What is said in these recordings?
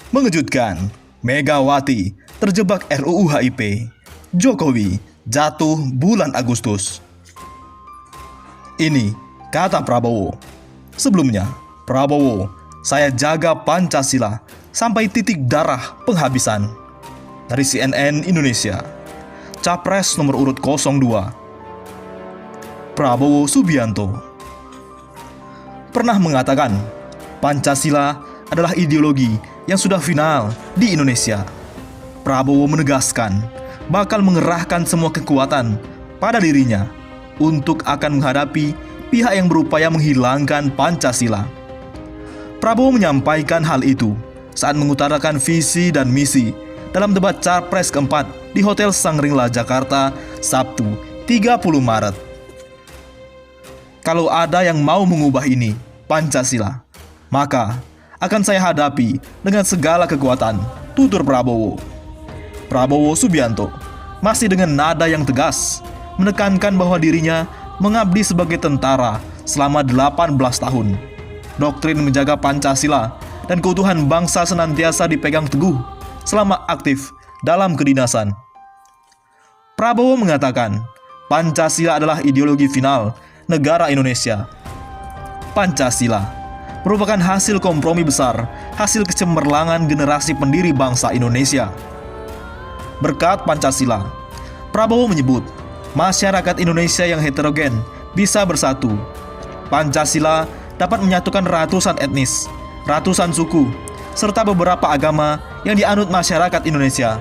Mengejutkan, Megawati terjebak RUU HIP. Jokowi jatuh bulan Agustus. Ini kata Prabowo. Sebelumnya, Prabowo, saya jaga Pancasila sampai titik darah penghabisan. Dari CNN Indonesia, Capres nomor urut 02, Prabowo Subianto, pernah mengatakan Pancasila adalah ideologi yang sudah final di Indonesia. Prabowo menegaskan bakal mengerahkan semua kekuatan pada dirinya untuk akan menghadapi pihak yang berupaya menghilangkan Pancasila. Prabowo menyampaikan hal itu saat mengutarakan visi dan misi dalam debat Capres keempat di Hotel Shangri-La Jakarta, Sabtu 30 Maret. Kalau ada yang mau mengubah ini, Pancasila, maka akan saya hadapi dengan segala kekuatan, tutur Prabowo. Prabowo Subianto masih dengan nada yang tegas menekankan bahwa dirinya mengabdi sebagai tentara selama 18 tahun. Doktrin menjaga Pancasila dan keutuhan bangsa senantiasa dipegang teguh selama aktif dalam kedinasan. Prabowo mengatakan Pancasila adalah ideologi final negara Indonesia. Pancasila merupakan hasil kompromi besar, hasil kecemerlangan generasi pendiri bangsa Indonesia. Berkat Pancasila, Prabowo menyebut masyarakat Indonesia yang heterogen bisa bersatu. Pancasila dapat menyatukan ratusan etnis, ratusan suku, serta beberapa agama yang dianut masyarakat Indonesia.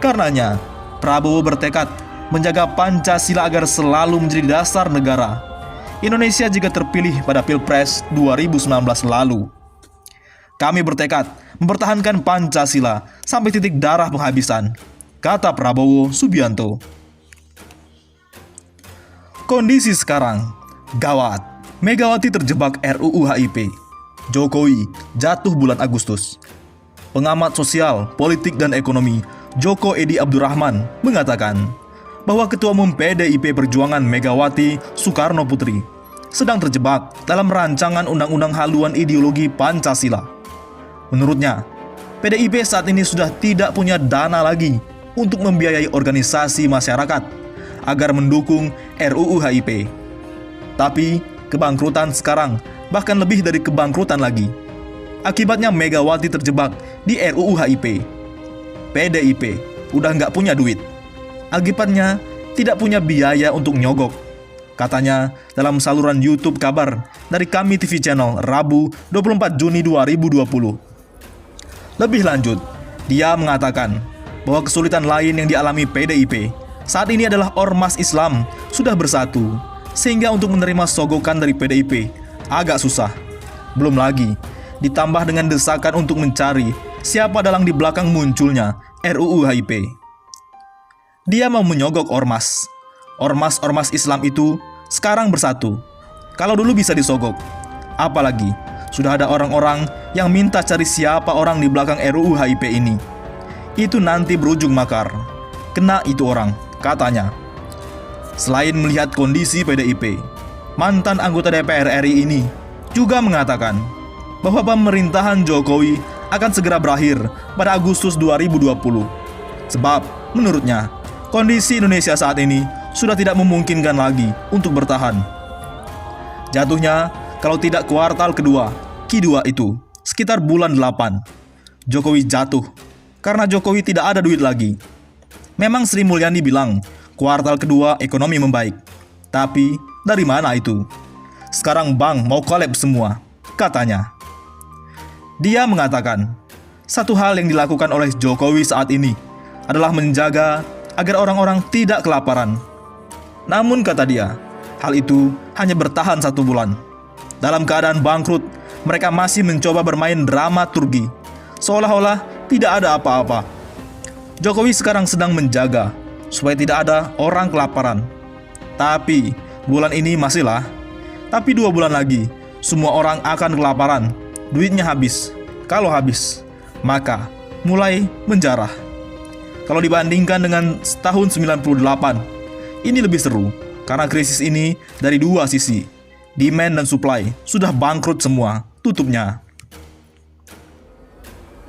Karenanya, Prabowo bertekad menjaga Pancasila agar selalu menjadi dasar negara Indonesia jika terpilih pada Pilpres 2019 lalu. Kami bertekad mempertahankan Pancasila sampai titik darah penghabisan, kata Prabowo Subianto. Kondisi sekarang gawat. Megawati terjebak RUU HIP. Jokowi jatuh bulan Agustus. Pengamat sosial, politik dan ekonomi Joko Edi Abdurrahman mengatakan bahwa Ketua Umum PDIP Perjuangan Megawati Soekarno Putri sedang terjebak dalam rancangan undang-undang haluan ideologi Pancasila. Menurutnya, PDIP saat ini sudah tidak punya dana lagi untuk membiayai organisasi masyarakat agar mendukung RUU HIP. Tapi, kebangkrutan sekarang bahkan lebih dari kebangkrutan lagi. Akibatnya Megawati terjebak di RUU HIP. PDIP udah nggak punya duit. Akibatnya tidak punya biaya untuk nyogok, katanya dalam saluran YouTube kabar dari Kami TV Channel Rabu 24 Juni 2020. Lebih lanjut, dia mengatakan bahwa kesulitan lain yang dialami PDIP saat ini adalah ormas Islam sudah bersatu, sehingga untuk menerima sogokan dari PDIP agak susah. Belum lagi ditambah dengan desakan untuk mencari siapa dalang di belakang munculnya RUU HIP. Dia mau menyogok ormas. Ormas-ormas Islam itu sekarang bersatu. Kalau dulu bisa disogok, apalagi sudah ada orang-orang yang minta cari siapa orang di belakang RUU HIP ini. Itu nanti berujung makar. Kena itu orang, katanya. Selain melihat kondisi PDIP, mantan anggota DPR RI ini juga mengatakan bahwa pemerintahan Jokowi akan segera berakhir pada Agustus 2020. Sebab, menurutnya, kondisi Indonesia saat ini sudah tidak memungkinkan lagi untuk bertahan. Jatuhnya, kalau tidak kuartal kedua, Q2 itu, sekitar bulan 8, Jokowi jatuh karena Jokowi tidak ada duit lagi. Memang Sri Mulyani bilang, kuartal kedua ekonomi membaik. Tapi, dari mana itu? Sekarang bank mau collab semua, katanya. Dia mengatakan, satu hal yang dilakukan oleh Jokowi saat ini adalah menjaga agar orang-orang tidak kelaparan. Namun kata dia, hal itu hanya bertahan 1 bulan. Dalam keadaan bangkrut, mereka masih mencoba bermain dramaturgi, seolah-olah tidak ada apa-apa. Jokowi sekarang sedang menjaga supaya tidak ada orang kelaparan. Tapi bulan ini masihlah. Tapi 2 bulan lagi, semua orang akan kelaparan. Duitnya habis. Kalau habis, maka mulai menjarah. Kalau dibandingkan dengan tahun 98, ini lebih seru karena krisis ini dari 2 sisi. Demand dan supply sudah bangkrut semua, tutupnya.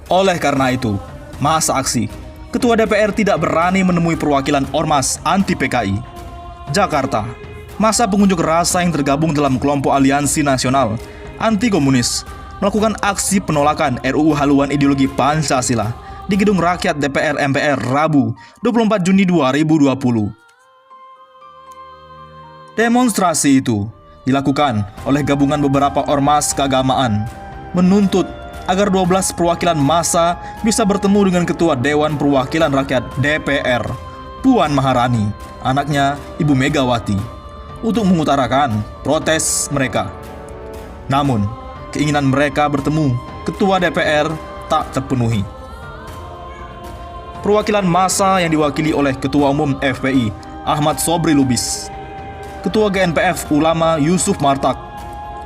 Oleh karena itu, masa aksi, Ketua DPR tidak berani menemui perwakilan Ormas anti PKI. Jakarta, masa pengunjuk rasa yang tergabung dalam kelompok Aliansi Nasional Anti Komunis melakukan aksi penolakan RUU haluan ideologi Pancasila di Gedung Rakyat DPR MPR Rabu 24 Juni 2020. Demonstrasi itu dilakukan oleh gabungan beberapa ormas keagamaan menuntut agar 12 perwakilan massa bisa bertemu dengan Ketua Dewan Perwakilan Rakyat DPR, Puan Maharani, anaknya Ibu Megawati, untuk mengutarakan protes mereka. Namun, keinginan mereka bertemu Ketua DPR tak terpenuhi. Perwakilan massa yang diwakili oleh Ketua Umum FPI, Ahmad Sobri Lubis, Ketua GNPF Ulama Yusuf Martak,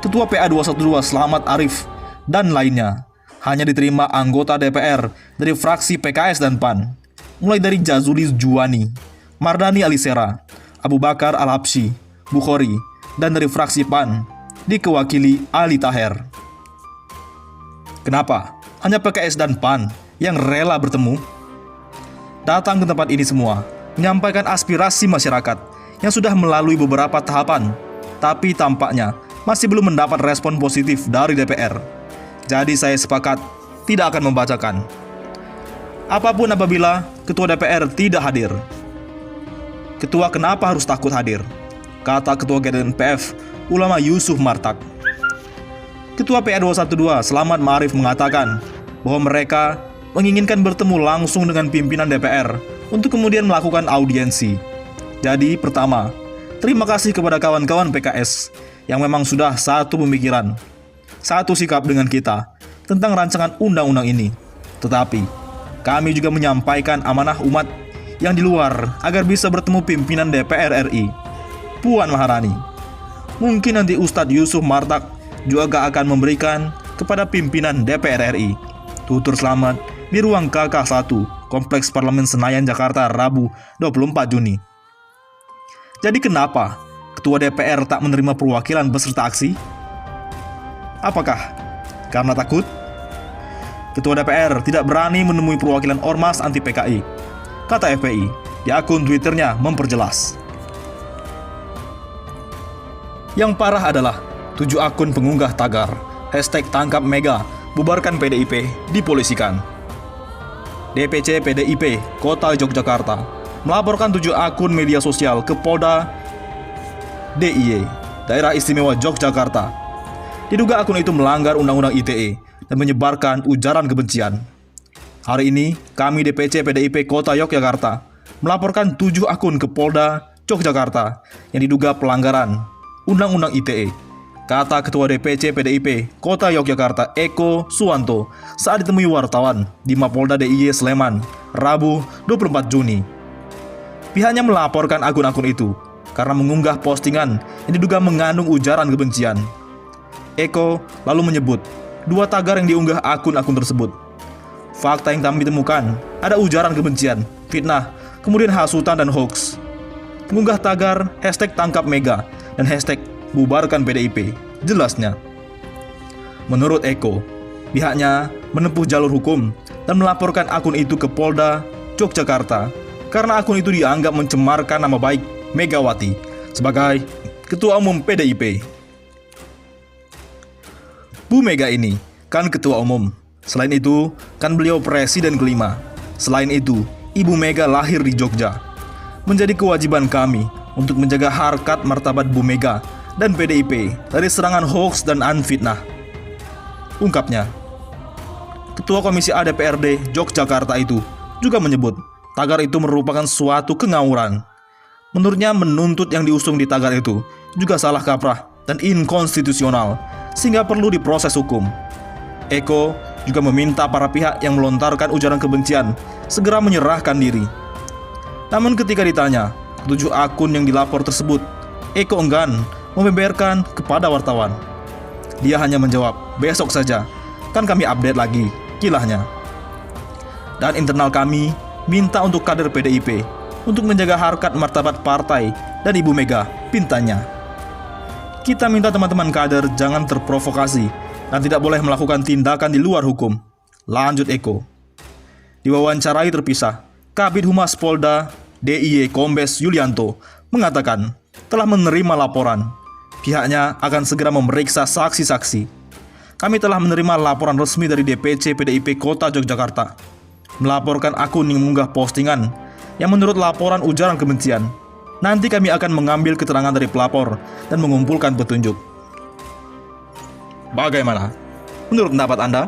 Ketua PA 212 Slamet Arif, dan lainnya, hanya diterima anggota DPR dari fraksi PKS dan PAN, mulai dari Jazuli Juwani, Mardani Alisera, Abu Bakar Al-Habsyi, Bukhari, dan dari fraksi PAN, dikewakili Ali Taher. Kenapa hanya PKS dan PAN yang rela bertemu? Datang ke tempat ini semua, menyampaikan aspirasi masyarakat yang sudah melalui beberapa tahapan, tapi tampaknya masih belum mendapat respon positif dari DPR. Jadi saya sepakat tidak akan membacakan apapun apabila Ketua DPR tidak hadir. Ketua kenapa harus takut hadir? Kata Ketua GNPF Ulama Yusuf Martak. Ketua PA 212 Slamet Ma'arif mengatakan bahwa mereka menginginkan bertemu langsung dengan pimpinan DPR untuk kemudian melakukan audiensi. Jadi pertama, terima kasih kepada kawan-kawan PKS yang memang sudah satu pemikiran, satu sikap dengan kita tentang rancangan undang-undang ini. Tetapi, kami juga menyampaikan amanah umat yang di luar agar bisa bertemu pimpinan DPR RI, Puan Maharani. Mungkin nanti Ustadz Yusuf Martak juga akan memberikan kepada pimpinan DPR RI. Tutur selamat di ruang KK1, Kompleks Parlemen Senayan, Jakarta, Rabu 24 Juni. Jadi kenapa Ketua DPR tak menerima perwakilan beserta aksi? Apakah karena takut? Ketua DPR tidak berani menemui perwakilan Ormas anti PKI, kata FPI di akun Twitternya memperjelas. Yang parah adalah 7 akun pengunggah tagar #tangkap Mega bubarkan PDIP dipolisikan. DPC PDIP Kota Yogyakarta melaporkan 7 akun media sosial ke Polda DIY Daerah Istimewa Yogyakarta. Diduga akun itu melanggar Undang-Undang ITE dan menyebarkan ujaran kebencian. Hari ini, kami DPC PDIP Kota Yogyakarta melaporkan 7 akun ke Polda Yogyakarta yang diduga pelanggaran Undang-Undang ITE, kata Ketua DPC PDIP Kota Yogyakarta Eko Suwanto saat ditemui wartawan di Mapolda DIY Sleman, Rabu 24 Juni. Pihaknya melaporkan akun-akun itu karena mengunggah postingan yang diduga mengandung ujaran kebencian. Eko lalu menyebut 2 tagar yang diunggah akun-akun tersebut. Fakta yang kami temukan, ada ujaran kebencian, fitnah, kemudian hasutan dan hoax. Mengunggah tagar #tangkap Mega dan #bubarkan PDIP, jelasnya. Menurut Eko, pihaknya menempuh jalur hukum dan melaporkan akun itu ke Polda Yogyakarta karena akun itu dianggap mencemarkan nama baik Megawati sebagai Ketua Umum PDIP. Bu Mega ini kan ketua umum. Selain itu, kan beliau presiden kelima. Selain itu, Ibu Mega lahir di Jogja. Menjadi kewajiban kami untuk menjaga harkat martabat Bu Mega dan PDIP dari serangan hoax dan anfitnah, ungkapnya. Ketua Komisi A DPRD Yogyakarta itu juga menyebut tagar itu merupakan suatu kengawuran. Menurutnya menuntut yang diusung di tagar itu juga salah kaprah dan inkonstitusional, sehingga perlu diproses hukum. Eko juga meminta para pihak yang melontarkan ujaran kebencian segera menyerahkan diri. Namun ketika ditanya 7 akun yang dilapor tersebut, Eko enggan membeberkan kepada wartawan. Dia hanya menjawab, besok saja, kan kami update lagi, kilahnya. Dan internal kami minta untuk kader PDIP untuk menjaga harkat martabat partai dan Ibu Mega, pintanya. Kita minta teman-teman kader jangan terprovokasi dan tidak boleh melakukan tindakan di luar hukum, Lanjut Eko. Diwawancarai terpisah, Kabid Humas Polda DIY Kombes Yulianto mengatakan telah menerima laporan. Pihaknya akan segera memeriksa saksi-saksi. Kami telah menerima laporan resmi dari DPC PDIP Kota Yogyakarta, melaporkan akun yang mengunggah postingan yang menurut laporan ujaran kebencian. Nanti kami akan mengambil keterangan dari pelapor dan mengumpulkan petunjuk. Bagaimana? Menurut pendapat Anda?